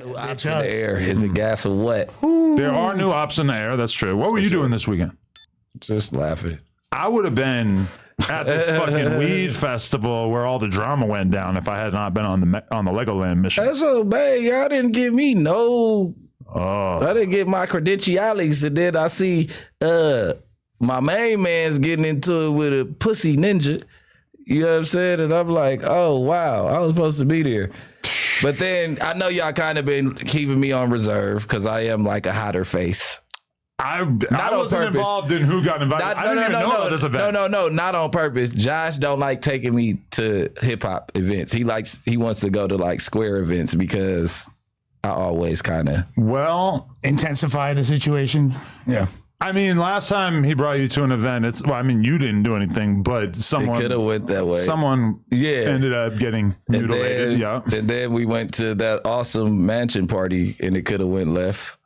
New ops in the air. Is it gas or what? There are new ops in the air. That's true. What were you doing this weekend? Just laughing. I would have been at this fucking weed festival where all the drama went down if I had not been on the Legoland mission. That's so bad. Y'all didn't give me no. I didn't get my credentials, and then I see my main man's getting into it with a pussy ninja. You know what I'm saying? And I'm like, oh wow, I was supposed to be there. But then I know y'all kind of been keeping me on reserve because I am like a hotter face. I wasn't involved in who got invited. I didn't even know about this event. No, not on purpose. Josh don't like taking me to hip hop events. He wants to go to like square events because I always kind of intensify the situation. Yeah. I mean, last time he brought you to an event, you didn't do anything, but someone could have went that way. Someone ended up getting mutilated. And then we went to that awesome mansion party, and it could have went left.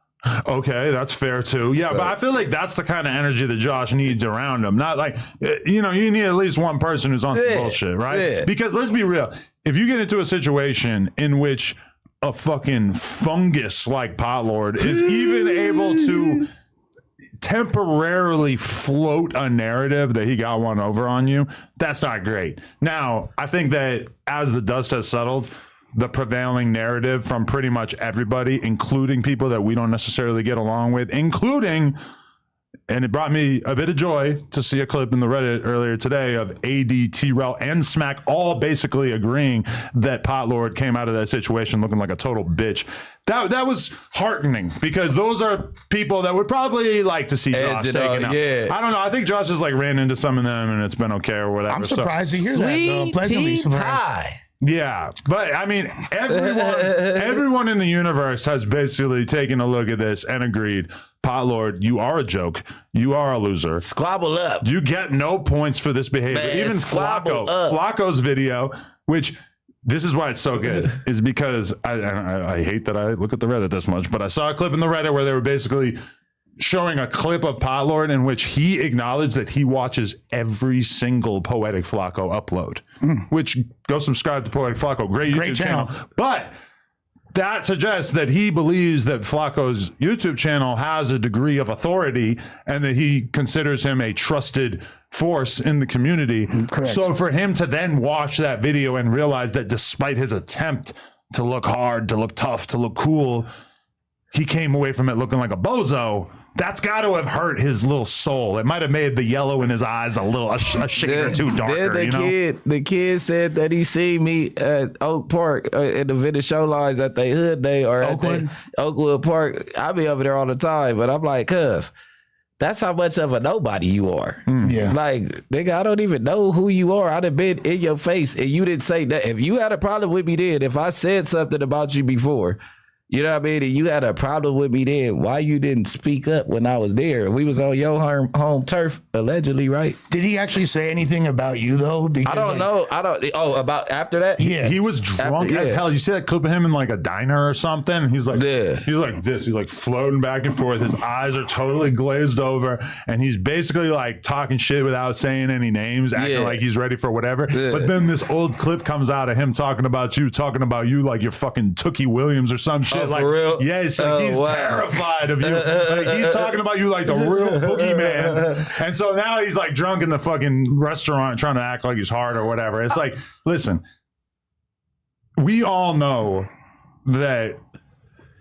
Okay, that's fair too. Yeah, but I feel like that's the kind of energy that Josh needs around him. Not like, you need at least one person who's on some bullshit, right? Yeah. Because let's be real. If you get into a situation in which a fucking fungus like Potlord is even able to temporarily float a narrative that he got one over on you, that's not great. Now, I think that as the dust has settled, the prevailing narrative from pretty much everybody, including people that we don't necessarily get along with, including, and it brought me a bit of joy to see a clip in the Reddit earlier today of AD, T-Rel, and Smack all basically agreeing that Potlord came out of that situation looking like a total bitch. That was heartening because those are people that would probably like to see Josh taken out. Yeah. I don't know. I think Josh has like ran into some of them and it's been okay or whatever. I'm surprised to hear that, though. Pleasantly surprised. Yeah, but I mean, everyone in the universe has basically taken a look at this and agreed, Potlord, you are a joke. You are a loser. Squabble up. You get no points for this behavior. Man, even Flacco's video, which this is why it's so good, is because I hate that I look at the Reddit this much, but I saw a clip in the Reddit where they were basically showing a clip of Potlord in which he acknowledged that he watches every single Poetic Flacco upload, which go subscribe to Poetic Flacco. Great YouTube channel. But that suggests that he believes that Flacco's YouTube channel has a degree of authority and that he considers him a trusted force in the community. Correct. So for him to then watch that video and realize that despite his attempt to look hard, to look tough, to look cool, he came away from it looking like a bozo. That's got to have hurt his little soul. It might have made the yellow in his eyes a shade or two darker. The kid said that he seen me at Oak Park in the vintage show lines at the Hood Day or Oakwood? at Oakwood Park. I be over there all the time, but I'm like, cuz that's how much of a nobody you are. Yeah. Like, nigga, I don't even know who you are. I'd have been in your face and you didn't say that. If you had a problem with me then, if I said something about you before, you know what I mean? And you had a problem with me then. Why you didn't speak up when I was there? We was on your home turf, allegedly, right? Did he actually say anything about you, though? Because, I don't know. About after that? Yeah. He was drunk as hell. You see that clip of him in like a diner or something? He's like, he's like this. He's like floating back and forth. His eyes are totally glazed over. And he's basically like talking shit without saying any names, acting like he's ready for whatever. Yeah. But then this old clip comes out of him talking about you like you're fucking Tookie Williams or some shit. For real? Yes, like he's terrified of you. Like he's talking about you like the real boogeyman. And so now he's like drunk in the fucking restaurant trying to act like he's hard or whatever. It's like, listen, we all know that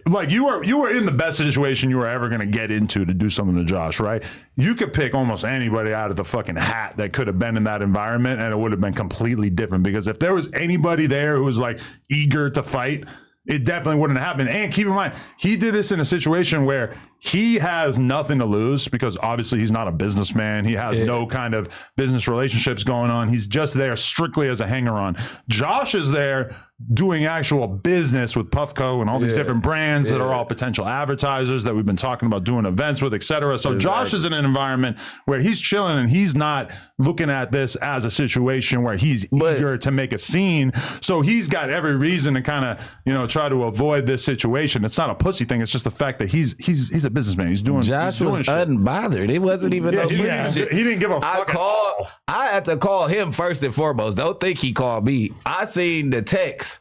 like you were in the best situation you were ever going to get into to do something to Josh, right? You could pick almost anybody out of the fucking hat that could have been in that environment and it would have been completely different because if there was anybody there who was like eager to fight, it definitely wouldn't happen. And keep in mind, he did this in a situation where he has nothing to lose because obviously he's not a businessman. He has no kind of business relationships going on. He's just there strictly as a hanger-on. Josh is there doing actual business with Puffco and all these different brands that are all potential advertisers that we've been talking about doing events with, et cetera. So Josh is in an environment where he's chilling and he's not looking at this as a situation where he's eager to make a scene. So he's got every reason to kind of, try to avoid this situation. It's not a pussy thing. It's just the fact that he's a businessman. He's doing Josh was unbothered. It wasn't even he didn't give a fuck. I had to call him first and foremost. Don't think he called me. I seen the text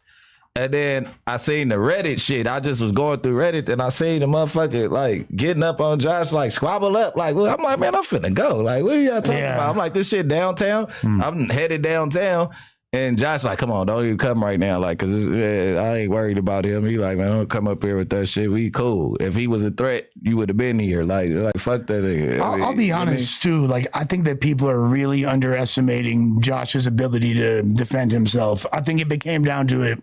And then I seen the Reddit shit. I just was going through Reddit and I seen the motherfucker like getting up on Josh, like squabble up. Like, well, I'm like, man, I'm finna go. Like, what are y'all talking about? I'm like, this shit downtown. I'm headed downtown. And Josh like, come on, don't even come right now. Like, cause I ain't worried about him. He like, man, don't come up here with that shit. We cool. If he was a threat, you would have been here. Like fuck that nigga. I'll be honest too. Like, I think that people are really underestimating Josh's ability to defend himself. I think if it came down to it,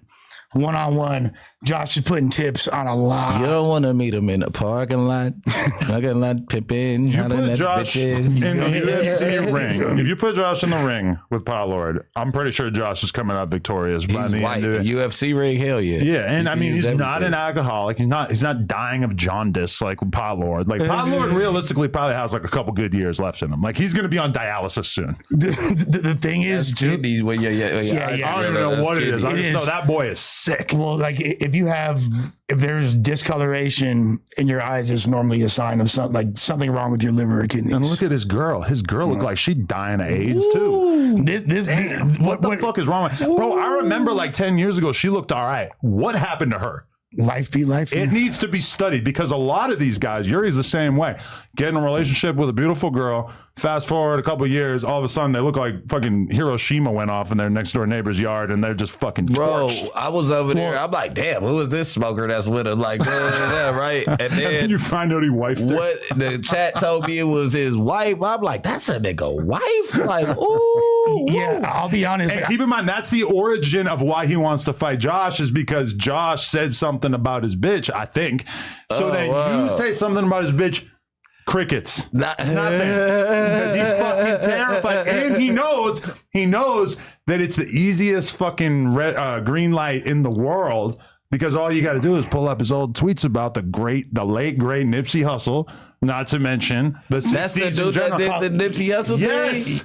one-on-one, Josh is putting tips on a lot. You don't want to meet him in the parking lot. Parking lot pimping. You put Josh in the UFC ring. If you put Josh in the ring with Potlord, I'm pretty sure Josh is coming out victorious by the end of it. UFC ring, hell yeah. Yeah, and I mean, he's not an alcoholic. He's not dying of jaundice like Potlord. Like Potlord realistically probably has like a couple good years left in him. Like he's going to be on dialysis soon. The thing is, dude. I don't even know what it is. I just know that boy is sick. Well, like if there's discoloration in your eyes, it's normally a sign of something wrong with your liver or kidneys. And look at his girl. His girl looked like she's dying of AIDS too. What the fuck is wrong with bro? I remember like 10 years ago, she looked all right. What happened to her? Life be life. It needs to be studied because a lot of these guys, Yuri's the same way. Get in a relationship with a beautiful girl. Fast forward a couple of years, all of a sudden they look like fucking Hiroshima went off in their next door neighbor's yard, and they're just fucking torched. Bro, I was over there. I'm like, damn, who is this smoker that's with him? Like, yeah, right. And then you find out he wifed her. What the chat told me it was his wife. I'm like, that's a nigga wife. Like, ooh. Yeah, I'll be honest. And keep in mind, that's the origin of why he wants to fight Josh, is because Josh said something about his bitch, I think. So you say something about his bitch, crickets. Nothing. Because he's fucking terrified. And he knows that it's the easiest fucking green light in the world, because all you got to do is pull up his old tweets about the late great Nipsey Hussle, not to mention the 60s. That's the dude that did the Nipsey Hussle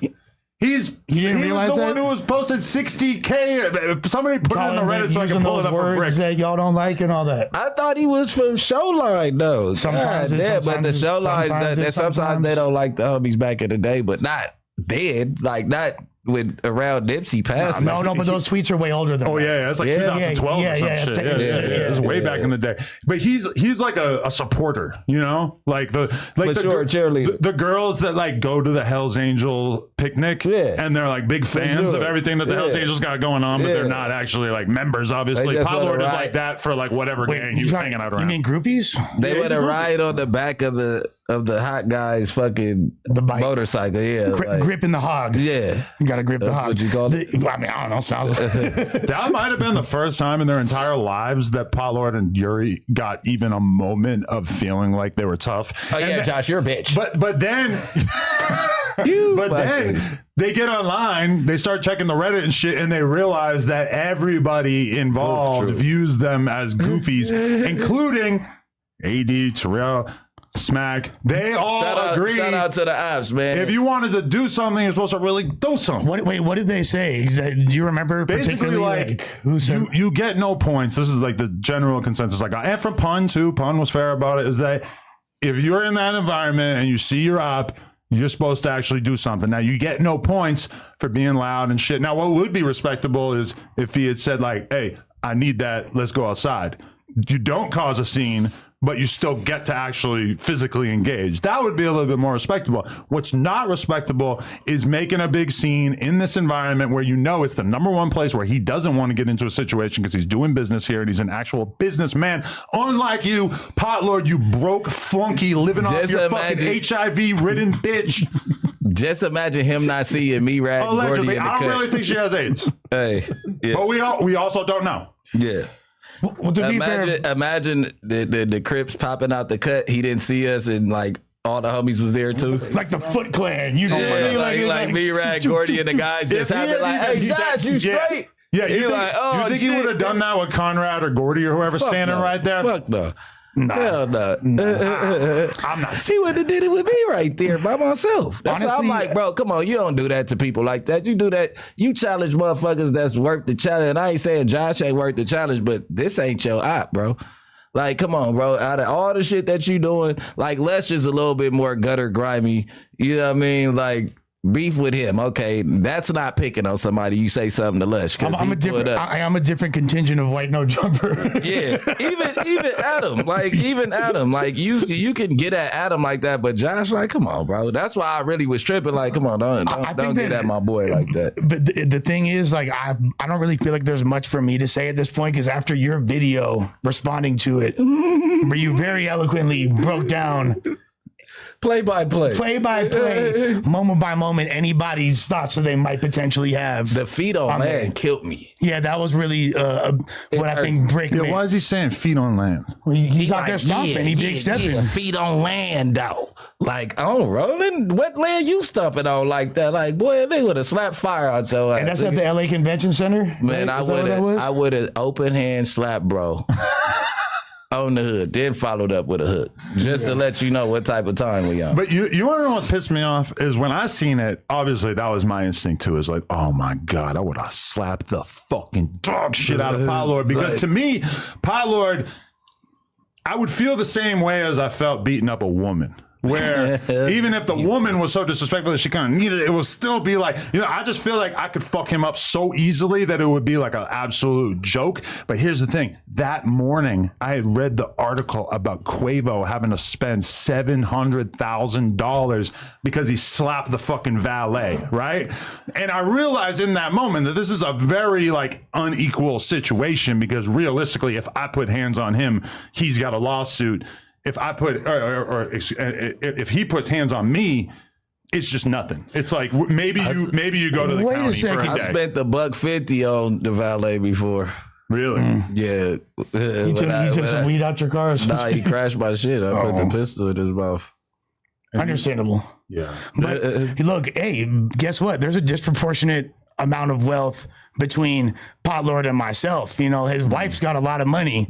thing? He was the one who was posted 60K. Somebody put it in the Reddit so I can pull it up for Bricc. That y'all don't like and all that. I thought he was from Showline though. Sometimes but the Showline, sometimes they don't like the homies back in the day, but not dead. Like not with around Nipsey passing. No, but those tweets are way older than that. Yeah, it's like 2012 or some shit. It's way back in the day. But he's like a supporter, you know, like cheerleader. The girls that like go to the Hells Angel picnic, and they're like big fans of everything that the Hells Angels got going on, but they're not actually like members. Obviously, Potlord is like that for like whatever gang he was hanging out around. You mean groupies? They would have ride on the back of the hot guy's fucking motorcycle, gripping the hog. Yeah, you gotta grip the hog. What you call it? I mean, I don't know. Sounds like that might have been the first time in their entire lives that Potlord and Yuriy got even a moment of feeling like they were tough. Oh yeah, Josh, you're a bitch. But then. Then they get online, they start checking the Reddit and shit, and they realize that everybody involved views them as goofies, including AD, Terrell, Smack. They all agree. Shout out to the apps, man. If you wanted to do something, you're supposed to really do something. What did they say? Do you remember? Basically, like who said you get no points. This is like the general consensus I got. And from Pun too, Pun was fair about it, is that if you're in that environment and you see your op, you're supposed to actually do something. Now, you get no points for being loud and shit. Now, what would be respectable is if he had said like, hey, I need that. Let's go outside. You don't cause a scene, but you still get to actually physically engage. That would be a little bit more respectable. What's not respectable is making a big scene in this environment where you know it's the number one place where he doesn't want to get into a situation because he's doing business here and he's an actual businessman. Unlike you, Potlord, you broke flunky living off your fucking HIV-ridden bitch. Just imagine him not seeing me rag Allegedly, Gordy in the I don't really think she has AIDS. Hey, yeah. But we also don't know. Yeah. Well, to be fair, imagine the Crips popping out the cut. He didn't see us, and like all the homies was there too. Like the Foot Clan, you know, like me, Rag, Gordy, and the guys just having like, "Hey, Josh, you straight?" Yeah, you think he would have done that with Conrad or Gordy or whoever's standing right there? Fuck no. Hell no. I'm not. He would have did it with me right there by myself. That's Honestly, why I'm like, bro, come on, you don't do that to people like that. You do that, you challenge motherfuckers that's worth the challenge. And I ain't saying Josh ain't worth the challenge, but this ain't your op, bro. Like, come on, bro. Out of all the shit that you doing, like, Les is a little bit more gutter grimy. You know what I mean? Like, beef with him. Okay, that's not picking on somebody. You say something to Lush. I'm a different contingent of white no jumper. Yeah, even Adam, like you can get at Adam like that, but Josh, like, come on, bro. That's why I really was tripping. Like, come on, don't get at my boy like that. But the thing is, like, I don't really feel like there's much for me to say at this point, because after your video responding to it, where you very eloquently broke down play by play, moment by moment, anybody's thoughts that they might potentially have. The feet on land killed me. Yeah, that was really what I think Bricc meant. Why is he saying feet on land? Well, he's out there stomping. He big stepping. Feet on land, though. Like, oh, rolling? What land you stomping on like that? Like, boy, they would have slapped fire out your ass. And that's at the LA Convention Center? Man, I would have open hand slapped, bro. On the hood, then followed up with a hook, just to let you know what type of time we on. But you want to know what pissed me off is when I seen it. Obviously, that was my instinct too. Is like, oh my god, I would have slapped the fucking dog shit out of Potlord, because to me, Potlord, I would feel the same way as I felt beating up a woman. Where even if the woman was so disrespectful that she kind of needed it, it would still be like, I just feel like I could fuck him up so easily that it would be like an absolute joke. But here's the thing. That morning, I had read the article about Quavo having to spend $700,000 because he slapped the fucking valet, right? And I realized in that moment that this is a very like unequal situation, because realistically, if I put hands on him, he's got a lawsuit. If I put, or if he puts hands on me, it's just nothing. It's like maybe you go to the wait county a second. for a I day. spent $150 on the valet before. Really? Yeah. You took some weed out your car? Nah, he crashed my shit. I put the pistol in his mouth. Understandable. Yeah. But look, hey, guess what? There's a disproportionate amount of wealth between Potlord and myself. His wife's got a lot of money.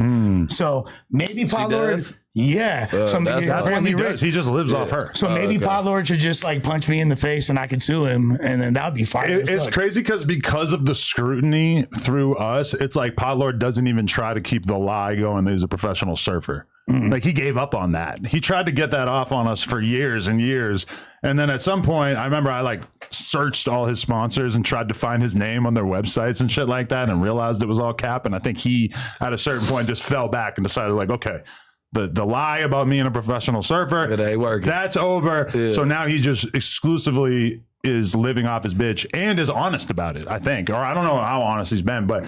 So maybe Potlord... Yeah, so maybe that's what he does. He just lives off her. So maybe Potlord should just like punch me in the face and I could sue him, and then that would be fine. It's crazy because of the scrutiny through us. It's like Potlord doesn't even try to keep the lie going that he's a professional surfer. Like, he gave up on that. He tried to get that off on us for years and years. And then at some point, I remember I like searched all his sponsors and tried to find his name on their websites and shit like that, and realized it was all cap. And I think he, at a certain point, just fell back and decided like, okay, the lie about me and a professional surfer, it ain't working. That's over. Yeah. So now he just exclusively is living off his bitch and is honest about it, I think. Or I don't know how honest he's been, but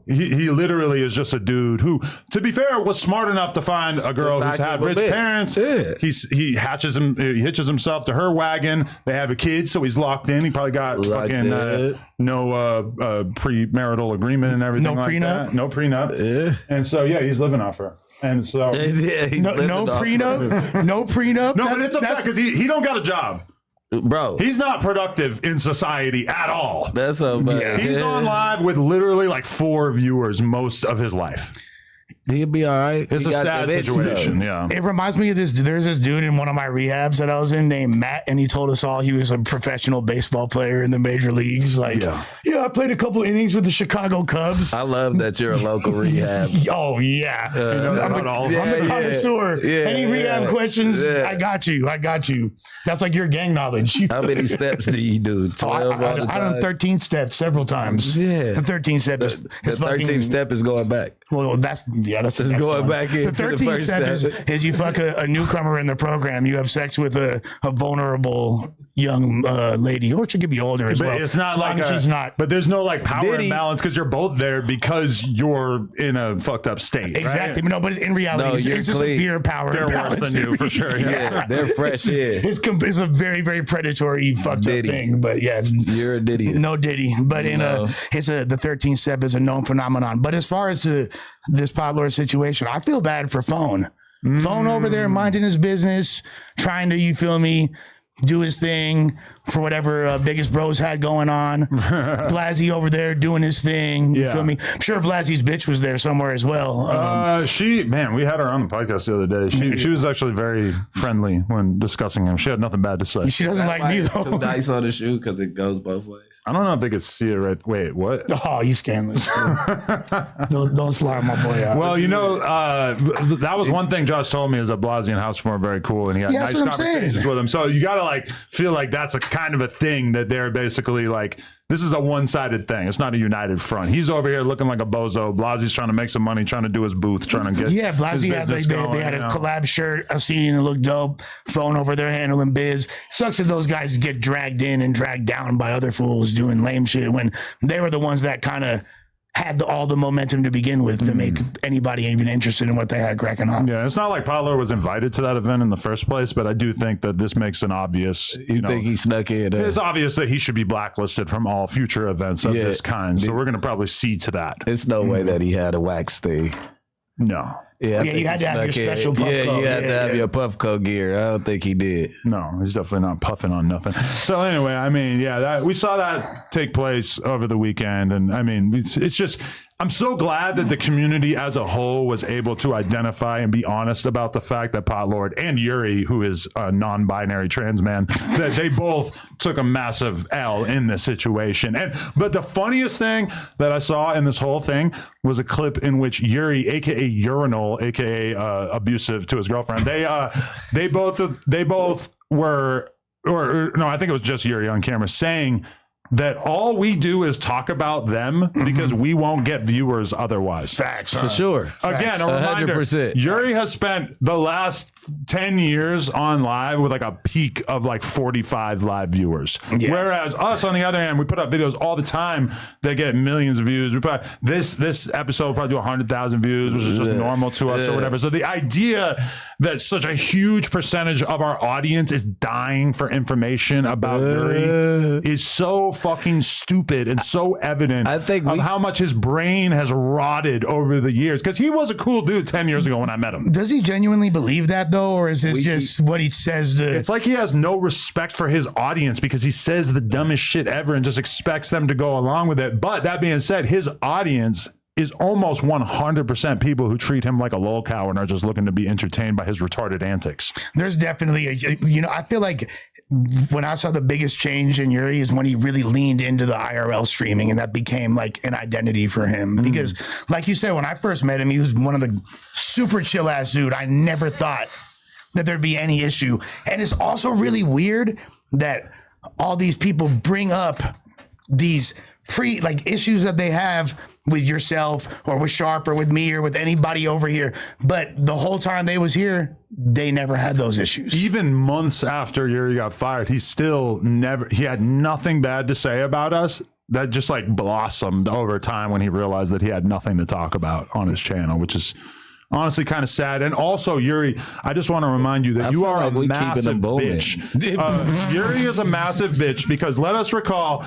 he literally is just a dude who, to be fair, was smart enough to find a girl who's had rich parents. Yeah. He hitches himself to her wagon. They have a kid, so he's locked in. He probably got no premarital agreement and everything like that. No prenup. Yeah. And so, yeah, he's living off her. And so no prenup. No prenup. No, but it's a fact, because he don't got a job. Bro, he's not productive in society at all. That's so bad. He's on live with literally like 4 viewers most of his life. He'll be all right. It's a sad situation. Yeah. It reminds me of this. There's this dude in one of my rehabs that I was in named Matt, and he told us all he was a professional baseball player in the major leagues. Like, yeah, I played a couple innings with the Chicago Cubs. I love that you're a local rehab. Oh, yeah. I'm a connoisseur. Yeah, any rehab questions, I got you. That's like your gang knowledge. How many steps do you do? 12 all the time? I done 13 steps several times. Yeah. The 13 step is the 13th step is going back. Well, that's going back in. The 13th step is you fuck a newcomer in the program. You have sex with a vulnerable young lady, or she could be older as well. It's not like she's not. But there's no like power imbalance because you're both there because you're in a fucked up state. Exactly. Right? No, but in reality, it's just a severe power imbalance. They're worse than you for sure. Yeah, they're fresh. It's a very, very predatory fucked up thing. But yeah, you're a Diddy. No Diddy. But the 13th step is a known phenomenon. But as far as this Potlord situation, I feel bad for Phone. Phone over there minding his business, trying to, you feel me, do his thing for whatever Biggest Bros had going on. Blasey over there doing his thing. You feel me? I'm sure Blasey's bitch was there somewhere as well. We had her on the podcast the other day. She was actually very friendly when discussing him. She had nothing bad to say. She doesn't like me though. Too nice on the shoe because it goes both ways. I don't know if they could see it right. Wait, what? Oh, you scandalous. don't slide my boy out. Well, that was one thing Josh told me is that Blasey and House are very cool and he had nice conversations with him. So you got to like feel like that's a kind of a thing that they're basically like, this is a one-sided thing. It's not a united front. He's over here looking like a bozo. Blasie's trying to make some money, trying to do his booth, trying to get Blasey had they had a collab shirt. I seen it look dope. Phone over there handling biz. Sucks if those guys get dragged in and dragged down by other fools doing lame shit when they were the ones that kind of had all the momentum to begin with to make anybody even interested in what they had cracking on. Yeah, it's not like Potlord was invited to that event in the first place, but I do think that this makes an obvious. You think he snuck in? It's obvious that he should be blacklisted from all future events of this kind. So we're going to probably see to that. It's no way that he had a wax thing. No. Yeah, you had to have your special puff coat. You had to have your puff coat gear. I don't think he did. No, he's definitely not puffing on nothing. So anyway, I mean, we saw that take place over the weekend, and I mean, it's just. I'm so glad that the community as a whole was able to identify and be honest about the fact that Potlord and Yuriy, who is a non-binary trans man, that they both took a massive L in this situation. But the funniest thing that I saw in this whole thing was a clip in which Yuriy, aka Urinal, aka abusive to his girlfriend, they both were, or no, I think it was just Yuriy on camera saying that all we do is talk about them because we won't get viewers otherwise. Facts. For sure. Again, a reminder, 100%. Yuriy has spent the last 10 years on live with like a peak of like 45 live viewers. Yeah. Whereas us, on the other hand, we put up videos all the time that get millions of views. We put this episode will probably do 100,000 views, which is just normal to us or whatever. So the idea that such a huge percentage of our audience is dying for information about Yuriy is so fucking stupid and so evident of how much his brain has rotted over the years, because he was a cool dude 10 years ago when I met him. Does he genuinely believe that though, or is this just what he says to... It's like he has no respect for his audience because he says the dumbest shit ever and just expects them to go along with it. But that being said, his audience is almost 100% people who treat him like a lolcow and are just looking to be entertained by his retarded antics. There's definitely I feel like when I saw the biggest change in Yuriy is when he really leaned into the IRL streaming, and that became like an identity for him. Because like you said, when I first met him, he was one of the super chill ass dude. I never thought that there'd be any issue. And it's also really weird that all these people bring up these issues that they have with yourself or with Sharp or with me or with anybody over here, but the whole time they was here, they never had those issues. Even months after Yuriy got fired, he had nothing bad to say about us. That just like blossomed over time when he realized that he had nothing to talk about on his channel, which is honestly kind of sad. And also, Yuriy, I just want to remind you that you are a massive bitch. Yuriy is a massive bitch because let us recall,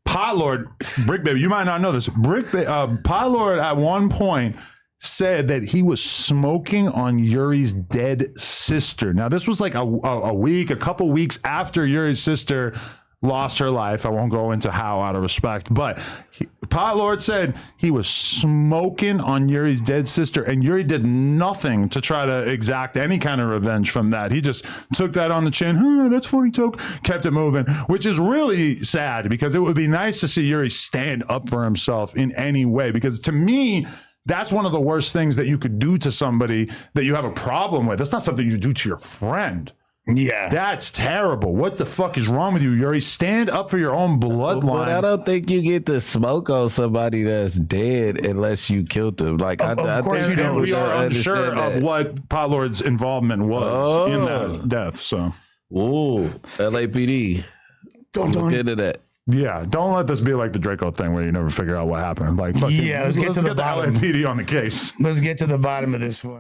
Potlord, Bricc Baby, you might not know this. Potlord at one point said that he was smoking on Yuriy's dead sister. Now, this was like a couple weeks after Yuri's sister lost her life. I won't go into how out of respect, but Potlord said he was smoking on Yuri's dead sister, and Yuriy did nothing to try to exact any kind of revenge from that. He just took that on the chin. That's funny, Toke. Kept it moving, which is really sad because it would be nice to see Yuriy stand up for himself in any way, because to me, that's one of the worst things that you could do to somebody that you have a problem with. That's not something you do to your friend. Yeah, that's terrible. What the fuck is wrong with you, Yuriy? Stand up for your own bloodline. But I don't think you get to smoke on somebody that's dead unless you killed them. Like, of course you don't. We are unsure of what Potlord's involvement was in that death. So, LAPD, don't get into that. Yeah, don't let this be like the Draco thing where you never figure out what happened. Like, let's get to the bottom. LAPD on the case. Let's get to the bottom of this one.